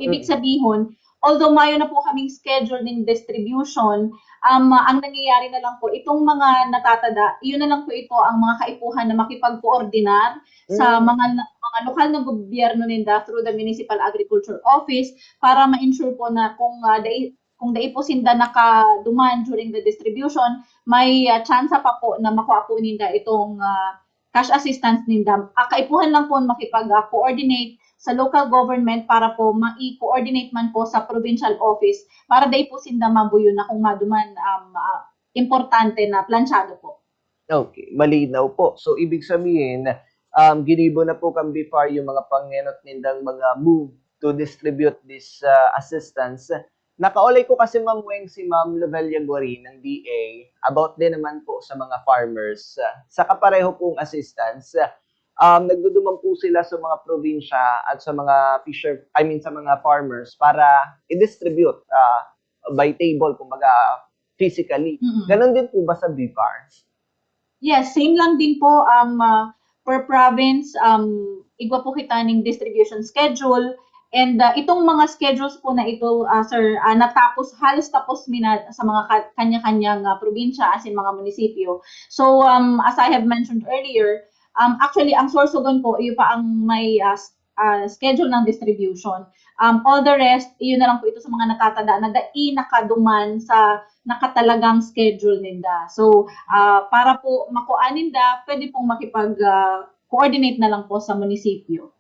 ibig sabihin, although mayo na po kaming schedule ng distribution, ang nangyayari na lang po, itong mga natatada, yun na lang po ito ang mga kaipuhan na makipag-coordinar sa mga lokal na gobyerno ninda through the Municipal Agriculture Office para ma-ensure po na kung dai po sinda nakaduman during the distribution, may chance pa po na makuha po ninda itong cash assistance ninda. Kaipuhan lang po makipag-coordinate sa local government para po ma-coordinate man po sa provincial office para dai po sinda mabuyo na kung maduman importante na plansyado po. Okay, malinaw po. So, ibig sabihin, ginibo na po kang before yung mga pangenot nindang mga move to distribute this assistance. Nakaulay ko kasi Ma'am Weng si Ma'am Lovelia Guarin ng DA about din naman po sa mga farmers. Sa kapareho pong assistance, nagduduman po sila sa mga probinsya at sa mga sa mga farmers para i-distribute by table, kumbaga physically. Ganon din po ba sa BFAR? Yes, same lang din po per province, igwa po kita ng distribution schedule. And itong mga schedules po na ito, sir, halos tapos sa mga kanya-kanyang probinsya as in mga munisipyo. So, as I have mentioned earlier, actually, ang Sorsogon po, yun pa ang may schedule ng distribution. All the rest, yun na lang po ito sa mga natatada na nakaduman sa nakatalagang schedule ninda. So, para po makuha ninda, pwede pong makipag-coordinate na lang po sa munisipyo.